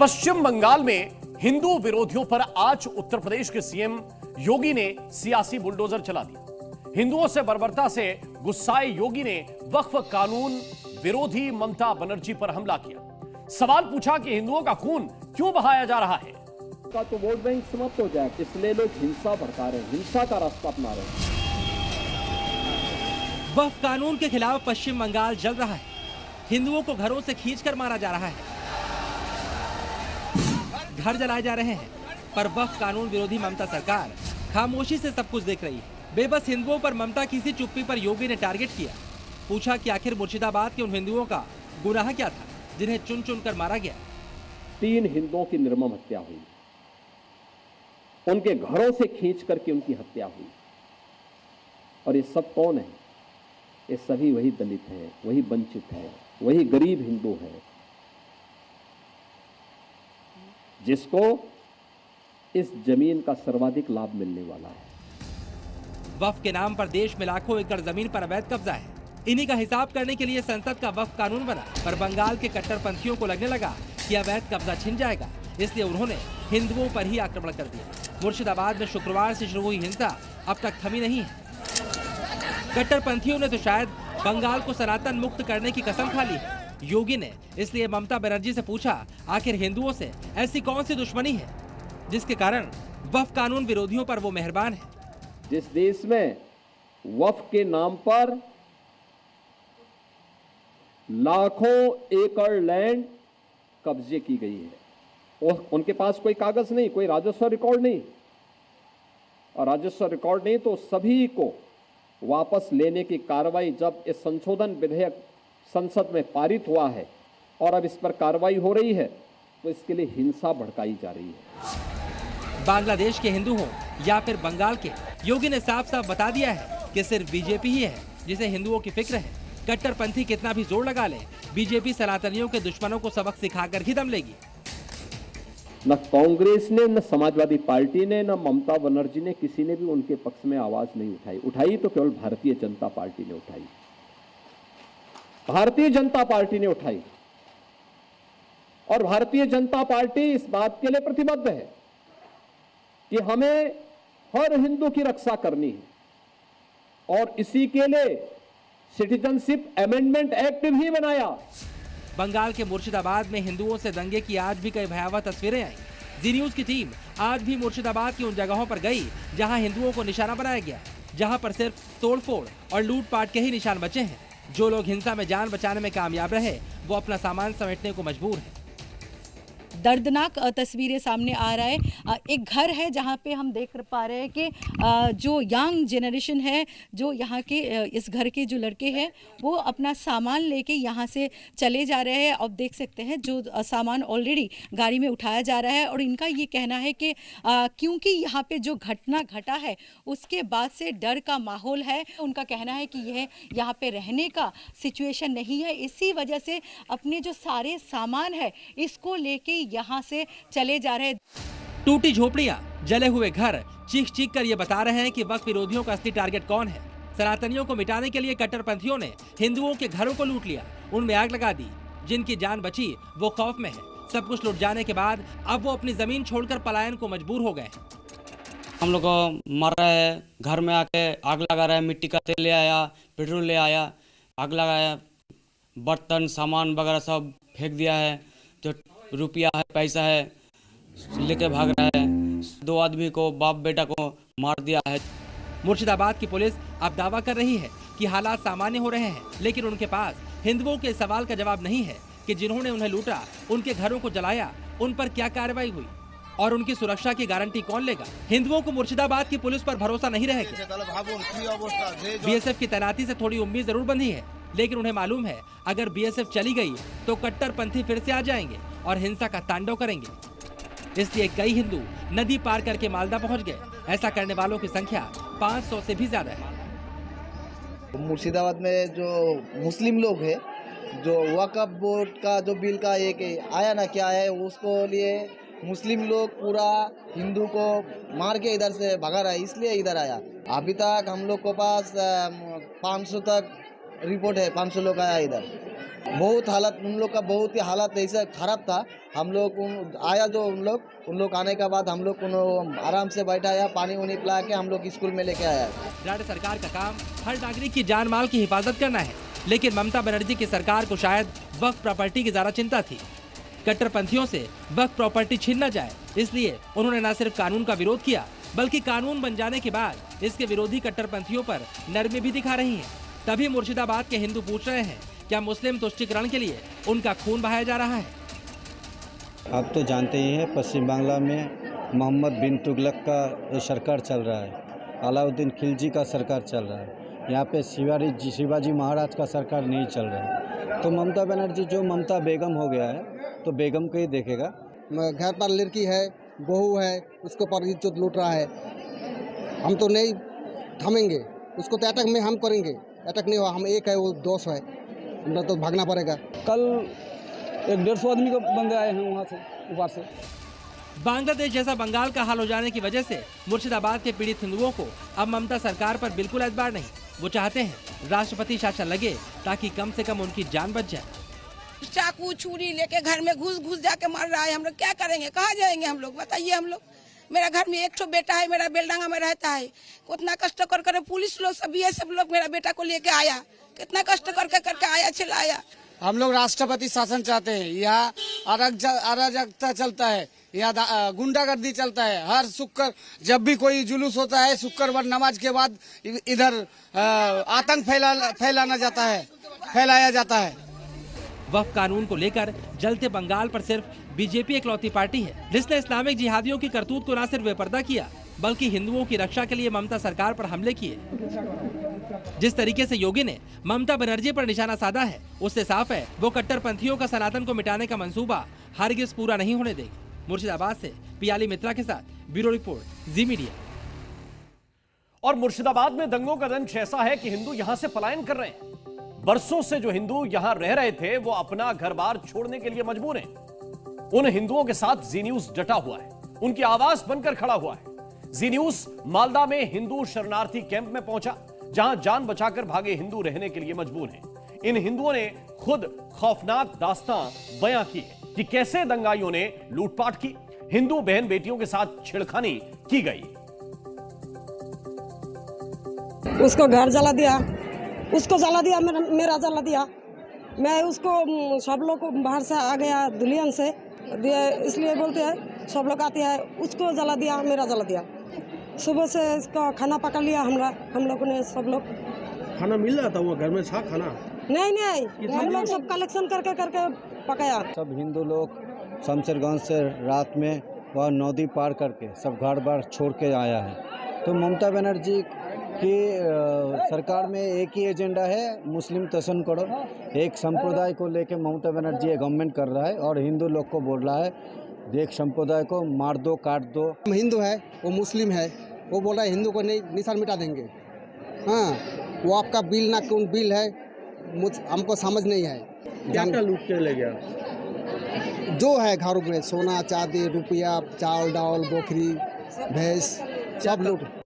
पश्चिम बंगाल में हिंदू विरोधियों पर आज उत्तर प्रदेश के सीएम योगी ने सियासी बुलडोजर चला दिया। हिंदुओं से बर्बरता से गुस्साए योगी ने वक्फ कानून विरोधी ममता बनर्जी पर हमला किया। सवाल पूछा कि हिंदुओं का खून क्यों बहाया जा रहा है। का तो वोट बैंक समाप्त हो जाए, इसलिए लोग हिंसा भड़का रहे हैं, हिंसा का रास्ता अपना रहे हैं। वक्फ कानून के खिलाफ पश्चिम बंगाल जल रहा है। हिंदुओं को घरों से खींचकर मारा जा रहा है, घर जलाए जा रहे हैं, पर वक्फ कानून विरोधी ममता सरकार खामोशी से सब कुछ देख रही है। बेबस हिंदुओं पर ममता की सी चुप्पी पर योगी ने टारगेट किया। पूछा कि आखिर मुर्शिदाबाद के उन हिंदुओं का गुनाह क्या था जिन्हें चुन चुन कर मारा गया। 3 हिंदुओं की निर्मम हत्या हुई, उनके घरों से खींच करके उनकी हत्या हुई। और ये सब कौन है? ये सभी वही दलित हैं, वही वंचित है, वही गरीब हिंदू है, जिसको इस जमीन का सर्वाधिक लाभ मिलने वाला है। वक्फ के नाम पर देश में लाखों एकड़ जमीन पर अवैध कब्जा है। इन्हीं का हिसाब करने के लिए संसद का वक्फ कानून बना, पर बंगाल के कट्टरपंथियों को लगने लगा कि अवैध कब्जा छिन जाएगा, इसलिए उन्होंने हिंदुओं पर ही आक्रमण कर दिया। मुर्शिदाबाद में शुक्रवार से शुरू हुई हिंसा अब तक थमी नहीं है। कट्टरपंथियों ने तो शायद बंगाल को सनातन मुक्त करने की कसम खा ली है। योगी ने इसलिए ममता बनर्जी से पूछा, आखिर हिंदुओं से ऐसी कौन सी दुश्मनी है जिसके कारण वक्फ कानून विरोधियों पर वो मेहरबान है। जिस देश में वक्फ के नाम पर लाखों एकड़ लैंड कब्जे की गई है और उनके पास कोई कागज नहीं, कोई राजस्व रिकॉर्ड नहीं, और राजस्व रिकॉर्ड नहीं तो सभी को वापस लेने की कार्रवाई, जब इस संशोधन विधेयक संसद में पारित हुआ है और अब इस पर कार्रवाई हो रही है, तो इसके लिए हिंसा भड़काई जा रही है। बांग्लादेश के हिंदू हों या फिर बंगाल के, योगी ने साफ साफ बता दिया है कि सिर्फ बीजेपी ही है जिसे हिंदुओं की फिक्र है। कट्टरपंथी कितना भी जोर लगा ले, बीजेपी सनातनियों के दुश्मनों को सबक सिखाकर ही दम लेगी। न कांग्रेस ने, न समाजवादी पार्टी ने, न ममता बनर्जी ने, किसी ने भी उनके पक्ष में आवाज नहीं उठाई। उठाई तो केवल भारतीय जनता पार्टी ने उठाई। भारतीय जनता पार्टी ने उठाई और भारतीय जनता पार्टी इस बात के लिए प्रतिबद्ध है कि हमें हर हिंदू की रक्षा करनी है और इसी के लिए सिटीजनशिप अमेंडमेंट एक्ट भी बनाया। बंगाल के मुर्शिदाबाद में हिंदुओं से दंगे की आज भी कई भयावह तस्वीरें आई। जी न्यूज की टीम आज भी मुर्शिदाबाद की उन जगहों पर गई जहां हिंदुओं को निशाना बनाया गया, जहां पर सिर्फ तोड़फोड़ और लूटपाट के ही निशान बचे हैं। जो लोग हिंसा में जान बचाने में कामयाब रहे, वो अपना सामान समेटने को मजबूर हैं। दर्दनाक तस्वीरें सामने आ रहा है। एक घर है जहां पे हम देख पा रहे हैं कि जो यंग जनरेशन है, जो यहाँ के इस घर के जो लड़के हैं, वो अपना सामान लेके यहाँ से चले जा रहे हैं। अब देख सकते हैं जो सामान ऑलरेडी गाड़ी में उठाया जा रहा है और इनका ये कहना है कि क्योंकि यहाँ पे जो घटना घटा है उसके बाद से डर का माहौल है। उनका कहना है कि यह यहाँ पे रहने का सिचुएशन नहीं है, इसी वजह से अपने जो सारे सामान है इसको लेके यहाँ से चले जा रहे। टूटी झोपड़ियां, जले हुए घर, चीख चीख कर ये बता रहे हैं कि वक्फ विरोधियों का असली टारगेट कौन है। सनातनियों को मिटाने के लिए कट्टरपंथियों ने हिंदुओं के घरों को लूट लिया, उनमें आग लगा दी। जिनकी जान बची वो खौफ में है। सब कुछ लूट जाने के बाद अब वो अपनी जमीन छोड़कर पलायन को मजबूर हो गए। हम लोग को मर रहा है, घर में आके आग लगा रहा है, मिट्टी का तेल ले आया, पेट्रोल ले आया, आग लगाया, बर्तन सामान वगैरह सब फेंक दिया है। जो रुपया है, पैसा है, लेके भाग रहा है। 2 आदमी को, बाप बेटा को मार दिया है। मुर्शिदाबाद की पुलिस अब दावा कर रही है कि हालात सामान्य हो रहे हैं, लेकिन उनके पास हिंदुओं के सवाल का जवाब नहीं है कि जिन्होंने उन्हें लूटा, उनके घरों को जलाया, उन पर क्या कार्रवाई हुई और उनकी सुरक्षा की गारंटी कौन लेगा। हिंदुओं को मुर्शिदाबाद की पुलिस पर भरोसा नहीं रहेगा। बीएसएफ की तैनाती से थोड़ी उम्मीद जरूर बंधी है, लेकिन उन्हें मालूम है अगर बीएसएफ चली गई तो कट्टरपंथी फिर से आ जाएंगे और हिंसा का तांडव करेंगे। इसलिए कई हिंदू नदी पार करके मालदा पहुंच गए। ऐसा करने वालों की संख्या 500 से भी ज्यादा है। मुर्शिदाबाद में जो मुस्लिम लोग हैं, जो वक्फ बोर्ड का जो बिल का एक आया ना, क्या है उसको लिए मुस्लिम लोग पूरा हिंदू को मार के इधर से भगा रहा है, इसलिए इधर आया। अभी तक हम लोग के पास 500 तक रिपोर्ट है, 500 लोग आया इधर। बहुत हालत उन लोग का बहुत ही हालत ऐसा खराब था। हम लोग आया जो उन लोग आने के बाद हम लोग को आराम से बैठाया, पानी वानी पिला के हम लोग स्कूल में लेके आया। राज्य सरकार का काम हर नागरिक की जान माल की हिफाजत करना है, लेकिन ममता बनर्जी की सरकार को शायद वक्फ प्रॉपर्टी की ज्यादा चिंता थी। कट्टरपंथियों से वक्फ प्रॉपर्टी छीन न जाए, इसलिए उन्होंने न सिर्फ कानून का विरोध किया, बल्कि कानून बन जाने के बाद इसके विरोधी कट्टरपंथियों पर नरमी भी दिखा रही हैं। तभी मुर्शिदाबाद के हिंदू पूछ रहे हैं, क्या मुस्लिम तुष्टीकरण के लिए उनका खून बहाया जा रहा है? आप तो जानते ही हैं, पश्चिम बांग्ला में मोहम्मद बिन तुगलक का सरकार चल रहा है, अलाउद्दीन खिलजी का सरकार चल रहा है। यहाँ पे शिवाजी महाराज का सरकार नहीं चल रहा है। तो ममता बनर्जी जो ममता बेगम हो गया है, तो बेगम को ही देखेगा। घर पर लड़की है, बहू है, उसके ऊपर इज्जत लूट रहा है। हम तो नहीं थमेंगे, उसको तो अटैक में हम करेंगे। अटैक नहीं हुआ, हम एक है, वो 200 है, हमें तो भागना पड़ेगा। कल 150 आदमी को बंदे आए हैं वहाँ से, ऊपर से। बांग्लादेश जैसा बंगाल का हाल हो जाने की वजह से मुर्शिदाबाद के पीड़ित हिंदुओं को अब ममता सरकार पर बिल्कुल एतबार नहीं। वो चाहते हैं राष्ट्रपति शासन लगे, ताकि कम से कम उनकी जान बच जाए। चाकू छुरी लेके घर में घुस जाके मर रहा है। हम लोग क्या करेंगे, कहाँ जाएंगे हम लोग, बताइए। हम लोग, मेरा घर में एक ठो बेटा है, मेरा बेलडांगा में रहता है। कितना कष्ट कर पुलिस लोग सब ये सब लोग मेरा बेटा को लेके आया, कितना कष्ट करके आया, चिल्लाया। हम लोग राष्ट्रपति शासन चाहते हैं। यहाँ अराजकता चलता है, यहाँ गुंडागर्दी चलता है। हर शुक्र जब भी कोई जुलूस होता है, शुक्रवार नमाज के बाद इधर आतंक फैलाया जाता है। वक्फ कानून को लेकर जलते बंगाल पर सिर्फ बीजेपी इकलौती पार्टी है जिसने इस्लामिक जिहादियों की करतूत को न सिर्फ बेपर्दा किया, बल्कि हिंदुओं की रक्षा के लिए ममता सरकार पर हमले किए। जिस तरीके से योगी ने ममता बनर्जी पर निशाना साधा है, उससे साफ है वो कट्टरपंथियों का सनातन को मिटाने का मंसूबा हरगिज पूरा नहीं होने देगी। मुर्शिदाबाद से पियाली मित्रा के साथ ब्यूरो रिपोर्ट, जी मीडिया। और मुर्शिदाबाद में दंगों का दंश ऐसा है कि हिंदू यहां से पलायन कर रहे हैं। बरसों से जो हिंदू यहां रह रहे थे, वो अपना घर बार छोड़ने के लिए मजबूर हैं। उन हिंदुओं के साथ जी न्यूज डटा हुआ है, उनकी आवाज बनकर खड़ा हुआ है। जी न्यूज मालदा में हिंदू शरणार्थी कैंप में पहुंचा, जहां जान बचाकर भागे हिंदू रहने के लिए मजबूर हैं। इन हिंदुओं ने खुद खौफनाक दास्तां बयां की है कि कैसे दंगाइयों ने लूटपाट की, हिंदू बहन बेटियों के साथ छेड़खानी की गई। उसको घर जला दिया, उसको जला दिया, मेरा जला दिया। मैं उसको सब लोग को बाहर से आ गया दुल्हन से, इसलिए बोलते हैं सब लोग आते हैं, उसको जला दिया, मेरा जला दिया। सुबह से इसका खाना पका लिया हम लोगों ने, सब लोग। खाना मिल रहा था वो घर में, था खाना? नहीं, हम लोग सब कलेक्शन करके पकाया। सब हिंदू लोग शमशेरगंज से रात में वह नदी पार करके सब घर बार छोड़ के आया है। तो ममता बनर्जी की सरकार में एक ही एजेंडा है, मुस्लिम तोषण करो। एक संप्रदाय को लेके ममता बनर्जी गवर्नमेंट कर रहा है और हिंदू लोग को बोल रहा है एक संप्रदाय को मार दो, काट दो। हम हिंदू है, वो मुस्लिम है, वो बोल रहा है हिंदू को नहीं निशान मिटा देंगे। हाँ, वो आपका बिल ना कौन बिल है, हमको समझ नहीं है। क्या लूट के ले गया? जो है घरों में सोना चांदी रुपया चावल दाल बकरी भैंस सब लूट।